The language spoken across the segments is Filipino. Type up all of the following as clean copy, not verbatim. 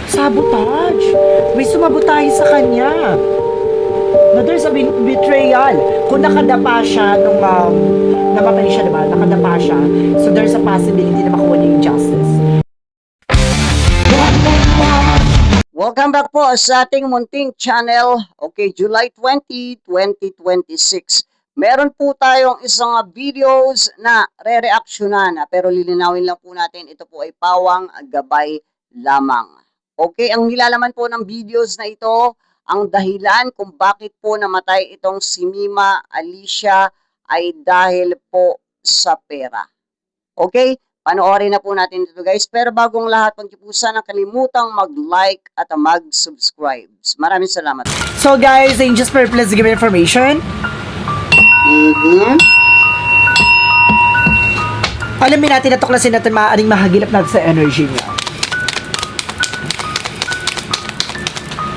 sabotage. May sumabotahe sa kanya. No, there's a betrayal. Kung nakadapa siya nung namatay siya, diba? Nakadapa siya. So there's a possibility na makuha niya yung justice. Welcome back po sa ating munting channel. Okay, July 20, 2026. Meron po tayong isang videos na re-reactionan, pero lilinawin lang po natin, ito po ay pawang gabay lamang. Okay, ang nilalaman po ng videos na ito, ang dahilan kung bakit po namatay itong si Mima Alicia ay dahil po sa pera. Okay? Panoorin na po natin ito guys. Pero bagong lahat, huwag niyo po sana kalimutang mag-like at mag-subscribe. Maraming salamat. So guys, just for please give me information. Alamin natin na tuklasin natin maaaring mahagilap natin sa energy niya.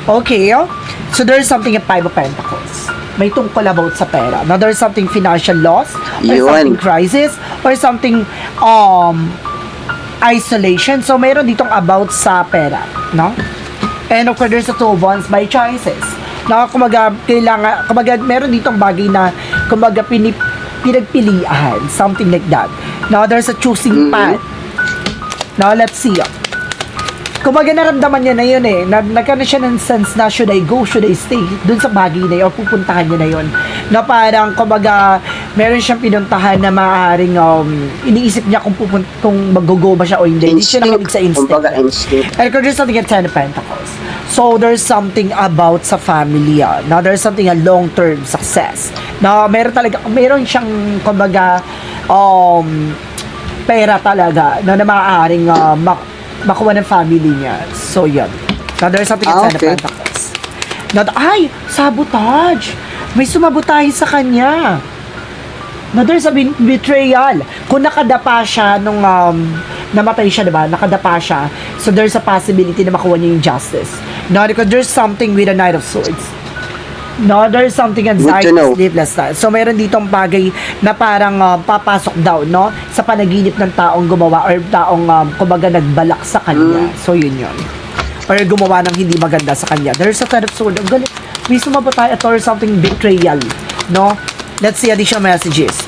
Okay, so there's something at Five of Pentacles. May tungkol about sa pera. Now there's something financial loss, or something crisis, or something isolation. So mayroon ditong about sa pera, no? And of course there's a two of wands by choices. Na kumaga kailangan, kumaga meron ditong bagay na kumaga pinagpilian, something like that. Now there's a choosing path. Now let's see. Kumaga naramdaman niya na yun eh. Nagkaroon siya ng sense na should I go, should I stay dun sa bagay na yun, o pupuntahan niya na yun. Na parang kumaga meron siyang pinuntahan na maaaring iniisip niya kung mag-go ba siya o hindi. Hindi siya nakinig sa instinct. And there's something at Ten of Pentacles. So there's something about sa family. Now there's something a long-term success. Now meron siyang kumaga pera talaga na maaaring makuha ng family niya. So, yun. Now, there's something at Ten of Pentacles. Now, ay! Sabotage! May sumabotahe sa kanya. Now, there's a betrayal. Kung nakadapa siya nung namatay siya, diba? Nakadapa siya. So, there's a possibility na makuha niya yung justice. Now, because there's something with a Knight of Swords. No, there's something anxiety, sleepless night. So, meron ditong bagay na parang papasok daw, no? Sa panaginip ng taong gumawa or taong kumbaga nagbalak sa kanya. So, yun yun. Or gumawa ng hindi maganda sa kanya. There's a Ten of Swords. Ang galit. May sumabatay at or something betrayal, no? Let's see additional messages.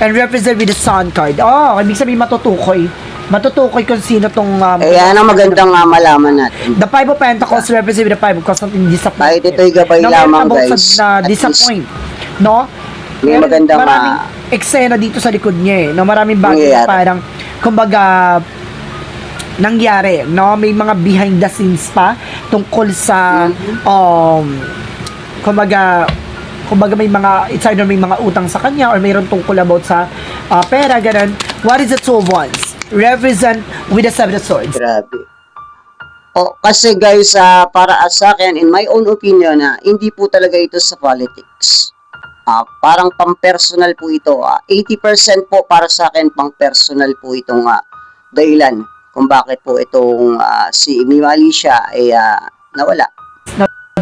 And represent with the Sun card. Oh, ibig sabihin matutukoy. Matutukoy kung sino tong yan ang magandang malaman natin. The Five of Pentacles represent with the Five of Cups, something disappointed. Kahit ito'y gabay lamang guys. Disappoint. No? May magandang maraming eksena dito sa likod niya eh. No? Maraming bagay na parang kumbaga nangyari. No? May mga behind the scenes pa tungkol sa kumbaga may mga it's either may mga utang sa kanya or mayroon tungkol about sa pera, ganun. What is the Two of Wands? Represent with the Seven of Swords. Grabe. Kasi guys, para sa akin, in my own opinion, hindi po talaga ito sa politics. Parang pang-personal po ito. 80% po para sa akin, pang-personal po itong dahilan kung bakit po itong si Mima Alicia ay nawala.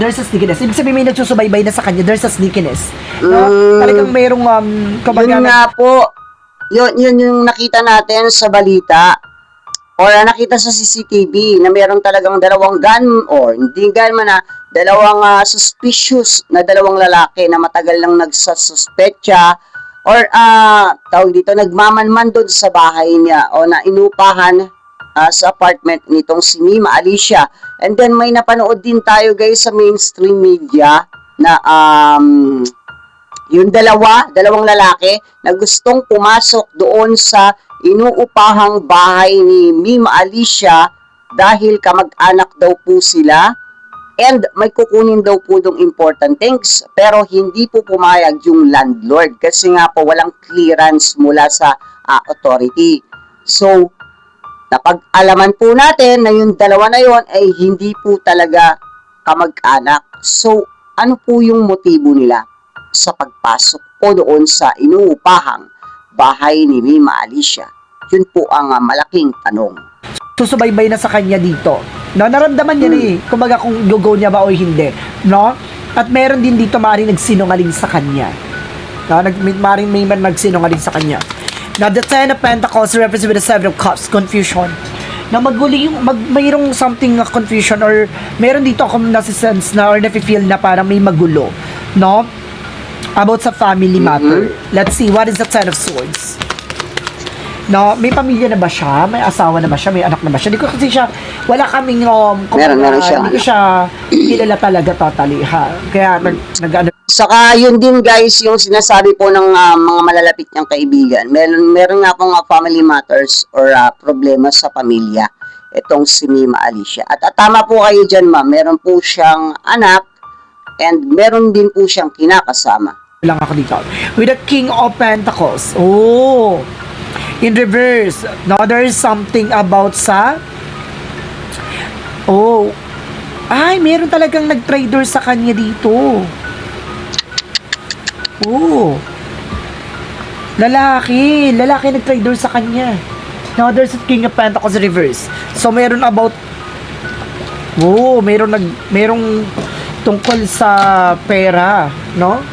There's a sneakiness. Ibig sabihin may nagsusubaybay na sa kanya. There's a sneakiness. No? Talagang mayroong yun nga po. Yun yung nakita natin sa balita or nakita sa CCTV na meron talagang dalawang hindi gunman dalawang suspicious na dalawang lalaki na matagal lang nagsasuspecha or tawag dito, nagmamanman doon sa bahay niya o na inupahan sa apartment nitong si Mima Alicia. And then may napanood din tayo guys sa mainstream media na yung dalawang lalaki na gustong pumasok doon sa inuupahang bahay ni Mima Alicia dahil kamag-anak daw po sila and may kukunin daw po dong important things pero hindi po pumayag yung landlord kasi nga po walang clearance mula sa authority. So, napag-alaman po natin na yung dalawa na yon ay hindi po talaga kamag-anak. So, ano po yung motibo nila sa pagpasok o doon sa inuupahang bahay ni Mima Alicia? Yun po ang malaking tanong. Susubaybay na sa kanya dito. No, naramdaman niya eh. Kumbaga kung go niya ba o hindi. No? At meron din dito maaaring nagsinungaling sa kanya. No? Maaaring may man nagsinungaling sa kanya. Now, the Ten of Pentacles represents with the Seven of Cups, confusion. na magulo yung, mayroong something confusion or meron dito akong nasisense na or nafe-feel na parang may magulo, no? About sa family matter. Let's see, what is the Ten of Swords? No, may pamilya na ba siya? May asawa na ba siya? May anak na ba siya? Hindi ko kasi siya, wala kaming, Meron siya. hindi ko siya kilala talaga totally, ha? Kaya, nag-ano, Saka yun din guys, yung sinasabi po ng mga malalapit niyang kaibigan. Meron nga pong family matters or problema sa pamilya. Itong si Mima Alicia. At tama po kayo dyan ma'am, meron po siyang anak and meron din po siyang kinakasama. lang ako dito. With the King of Pentacles. Oh! In reverse. Now, there is something about sa... Oh. Ay, meron talagang nag-trader sa kanya dito. Oh. Lalaki. Lalaki nag-trader sa kanya. Now, there's a King of Pentacles reverse. So, meron about... Oh, merong tungkol sa pera, no?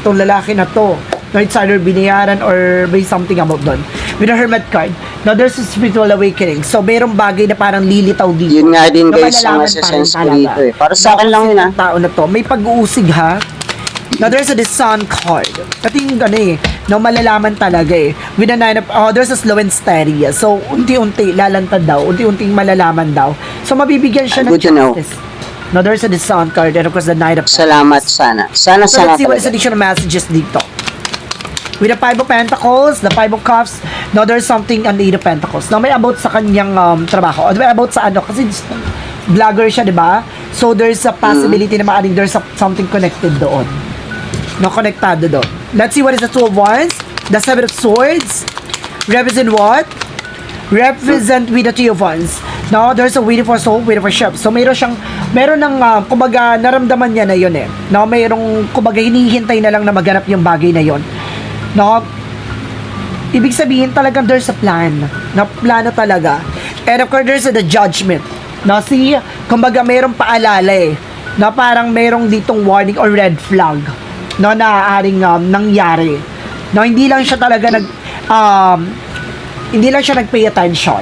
Itong lalaki na to. No, it's either binayaran or may something about doon. With the Hermit card, now there's a spiritual awakening. So, merong bagay na parang lilitaw dito. Yun nga din Na guys, ang malalaman nasa-sense pa ko rin dito talaga. eh. Para sa akin lang yun Ang tao na to, may pag-uusig ha. Now, there's a the Sun card. Ito yung no, malalaman talaga eh. With the Nine of, there's a slow and steady. So, unti-unti, lalantad daw. Unti-unting malalaman daw. So, mabibigyan siya ng Good to know. justice. Now, there's a the Sun card and of course the Knight of Salamat sana. Sana So, let's see what is talaga. additional messages dito. With the Five of Pentacles, the Five of Cups, now there's something on the Eight of Pentacles. Now, may about sa kanyang trabaho. Or may about sa ano, kasi vlogger siya, di ba? So, there's a possibility na maaring there's something connected doon. No, connectado doon. Let's see what is the Two of Wands, the Seven of Swords, represent what? Represent with the Three of Wands. Now, there's a waiting for soul, waiting for ship. So, meron ng, kumbaga, naramdaman niya na yun eh. Now, mayroong, kumbaga, hinihintay na lang na maganap yung bagay na yun. No? Ibig sabihin talagang there's a plan. Na plano talaga. And of course, there's the judgment. No, see, kumbaga, mayroong paalala eh. Na parang mayroong ditong warning or red flag. No, na aaring nangyari. No, hindi lang siya talaga hindi lang siya nag-pay attention.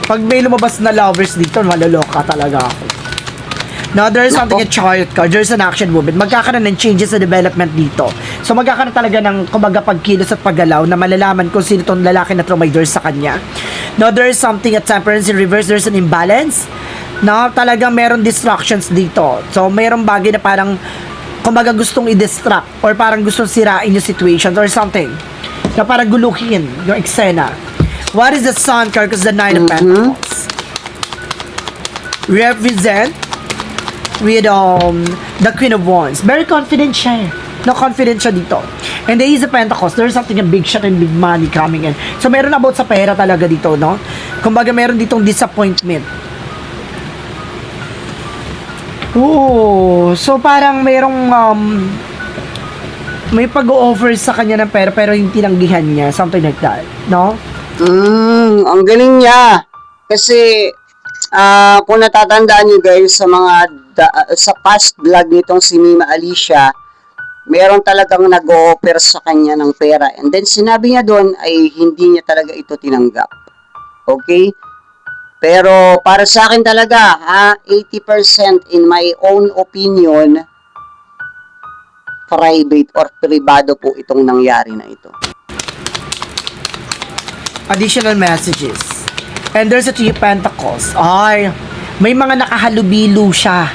Pag may lumabas na lovers dito, maloloka talaga ako. Now, there's something a chariot card. There's an action movement. Magkakaroon ng changes sa development dito. So, magkakaroon talaga ng kumbaga pagkilos at paggalaw na malalaman kung sino tong lalaki na trumider sa kanya. Now, there's something at temperance in reverse. There's an imbalance. Now, talagang meron distractions dito. So, merong bagay na parang kumbaga gustong i-distract or parang gustong sirain yung situations or something. Na parang guluhin yung eksena. What is the Sun card? Because the Nine of Pentacles. Represent with the Queen of Wands. Very confident siya eh. No, confident siya dito. And the Ace of Pentacles, there's something a big shot and big money coming in. So, meron about sa pera talaga dito, no? Kumbaga, meron ditong disappointment. Oh, so parang merong may pag-o-offer sa kanya ng pera pero yung tinanggihan niya, something like that, no? Ang galing niya. Kasi, kung natatandaan niyo guys, sa past vlog nitong si Mima Alicia, meron talagang nag-o-offer sa kanya ng pera. And then, sinabi niya doon ay hindi niya talaga ito tinanggap. Okay? Pero, para sa akin talaga, 80% in my own opinion, private or privado po itong nangyari na ito. Additional messages. And there's a Three of Pentacles. Ay, may mga nakahalubilo siya.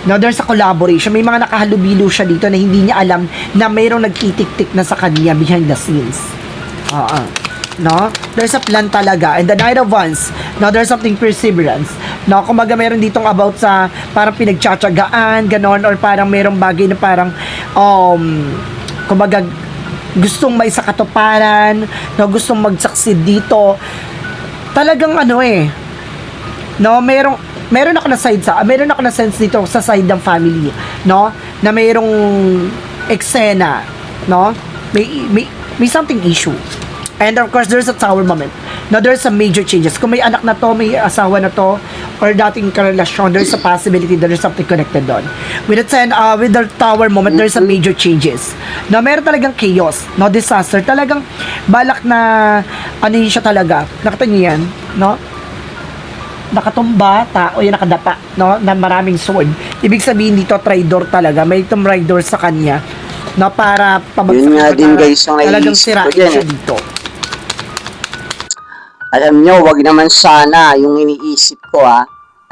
Now, there's a collaboration. May mga nakahalubilo siya dito na hindi niya alam na mayroong nagtitik-tik na sa kanya behind the scenes. No? There's a plan talaga. And the Knight of Wands, now there's something perseverance. No, kumbaga meron ditong about sa parang pinagtsatsagaan, ganon, or parang merong bagay na parang kumbaga gustong may sa katuparan, no, gustong mag-succeed dito. Talagang no, meron ako na sense dito sa side ng family, no, na mayroong eksena, no, may something issue. And of course, there's a tower moment. Now, there's some major changes. Kung may anak na to, may asawa na to, or dating karelasyon, there's a possibility that there's something connected doon. With with the tower moment, there's a major changes. No, meron talagang chaos, no, disaster. Talagang balak na, ano yun siya talaga. Nakita niyo yan, no? Nakatumba, tao yan nakadapa, no? Na maraming sword. Ibig sabihin dito, traitor talaga. May Tomb Raider sa kanya, no? Para pabagsak. Yun nga din guys, yung talagang naisip sirain ko dyan, siya dito. Alam nyo, wag naman sana yung iniisip ko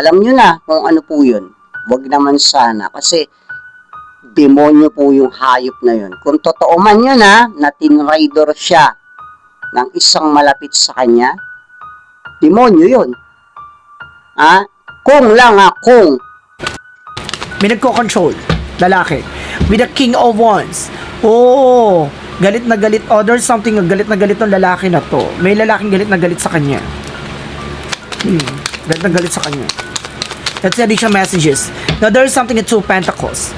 Alam nyo na kung ano po yun. Wag naman sana. Kasi demonyo po yung hayop na yun. Kung totoo man yun na tinrider siya ng isang malapit sa kanya, demonyo yun. Kung lang kung. May nagko-control, lalaki. With the King of Wands. Oh, galit na galit. Oh, there's something galit na galit ng lalaki na to. May lalaking galit na galit sa kanya. Galit na galit sa kanya. That's the additional messages. Now, there's something in Two Pentacles.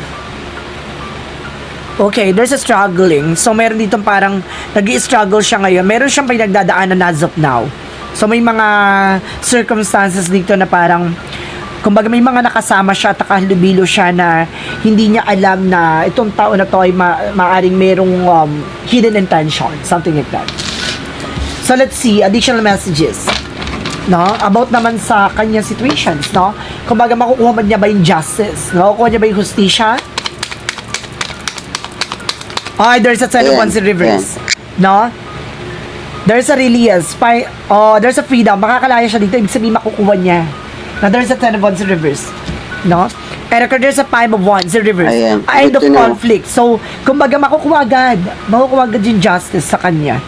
Okay, there's a struggling. So, meron dito parang nag-i-struggle siya ngayon. Meron siyang pinagdadaanan as of now. So, may mga circumstances dito na parang kumbaga may mga nakasama siya at nakahalubilo siya na hindi niya alam na itong tao na to ay maaring merong hidden intention, something like that. So let's see additional messages, no, about naman sa kanyang situations, no. Kumbaga makukuha man niya ba yung justice, no? Makukuha niya ba yung hustisya? There's a Ten of Wands in reverse, no. There's a release, there's a freedom, makakalaya siya dito, ibig sabihin makukuha niya. Now, there's a Ten of Wands in reverse. No? And there's a Five of Wands in reverse. Ayan, End of conflict. So, kumbaga, makukuha agad yung justice sa kanya.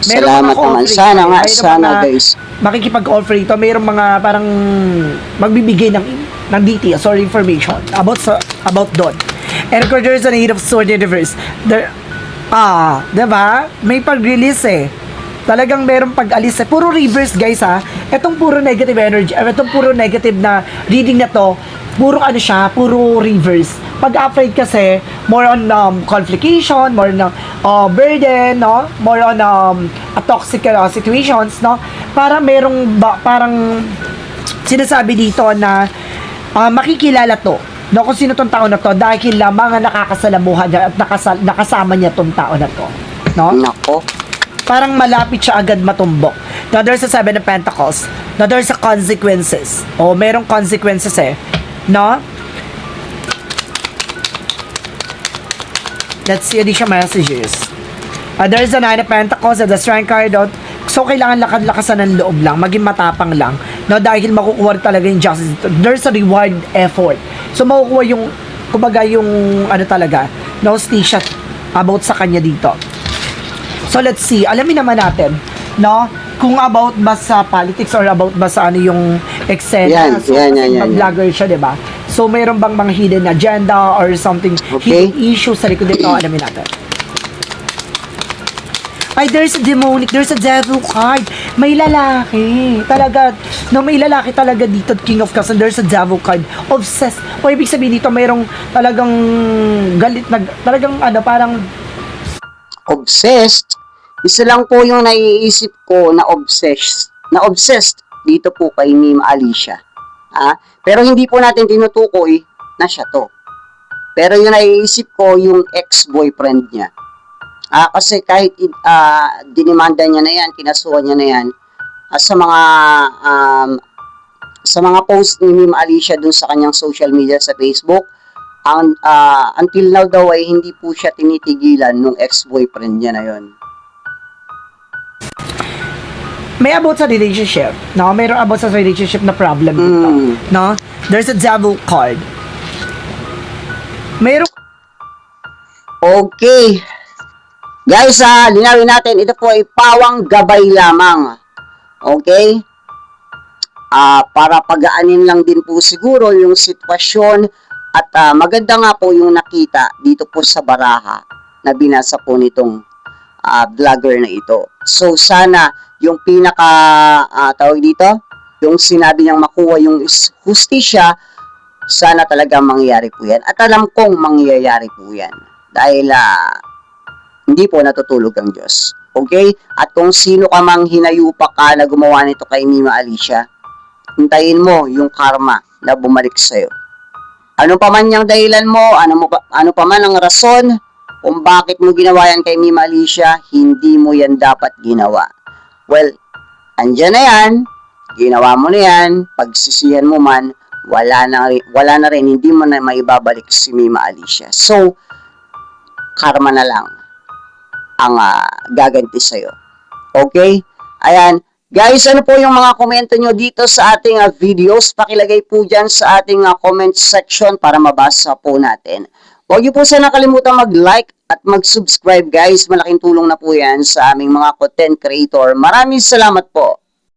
Salamat naman. Sana guys. Makikipag-offer ito. Mayroong mga parang magbibigay ng details or information about doon. And there's an Eight of Swords in reverse. Diba? May pag-release talagang merong pag-alis. Puro reverse guys Etong puro negative energy, etong puro negative na reading na to, puro puro reverse. Pag afraid kasi, more on complication, more on burden, no? More on a toxic situations, no? Para merong parang sinasabi dito na makikilala to, no, kung sino tong tao na to dahil mga nakakasalamuhan niya at nakasama niya tong tao na to, no? Nako. Parang malapit siya agad matumbok. Now, there's a Seven of Pentacles. Now, there's a consequences. Merong consequences no? Let's see additional messages. There's a Nine of Pentacles at the Strength card out. So, kailangan lakad-lakasan ng loob lang. Maging matapang lang. No, dahil makukuha talaga yung justice. There's a reward effort. So, makukuha yung, kumbaga yung, talaga, no, stisha about sa kanya dito. So, let's see. Alamin naman natin, no? Kung about ba sa politics or about ba sa yung eksena. Yan. Vlogger siya, diba? So, mayroon bang mga hidden agenda or something, hidden issue sa likod dito? Alamin natin. There's a devil card. May lalaki. Talaga, no, may lalaki talaga dito, King of Cups, and there's a devil card. Obsessed. Ibig sabihin dito, mayroong talagang galit na, talagang parang obsessed. Isa lang po yung naiisip ko na obsessed dito po kay Mima Alicia. Pero hindi po natin tinutukoy na siya to. Pero yung naiisip ko yung ex-boyfriend niya. Kasi kahit dinimanda niya na yan, kinasuhan niya na yan, sa mga post ni Mima Alicia dun sa kanyang social media sa Facebook, until now daw ay hindi po siya tinitigilan nung ex-boyfriend niya na yon. May about sa relationship, no? Mayroon about sa relationship na problem dito, no? There's a devil card. Mayroon. Okay. Guys, linawin natin, ito po ay pawang gabay lamang. Okay? Para pagaanin lang din po siguro yung sitwasyon at maganda nga po yung nakita dito po sa baraha na binasa po nitong vlogger na ito. So, sana yung tawag dito, yung sinabi niyang makuha yung hustisya, sana talaga mangyayari po yan. At alam kong mangyayari po yan. Dahil hindi po natutulog ang Diyos. Okay? At kung sino ka mang hinayupa ka na gumawa nito kay Mima Alicia, hintayin mo yung karma na bumalik sa'yo. Ano pa man yung dahilan mo, ano pa man ang rason kung bakit mo ginawa yan kay Mima Alicia, hindi mo yan dapat ginawa. Well, andyan na yan, ginawa mo na yan, pagsisihan mo man, wala na rin, hindi mo na maibabalik si Mima Alicia. So, karma na lang ang gaganti sa'yo. Okay? Ayan. Guys, ano po yung mga komento nyo dito sa ating videos? Pakilagay po dyan sa ating comment section para mabasa po natin. Huwag niyo po sana nakalimutan mag-like at mag-subscribe guys. Malaking tulong na po yan sa aming mga content creator. Maraming salamat po.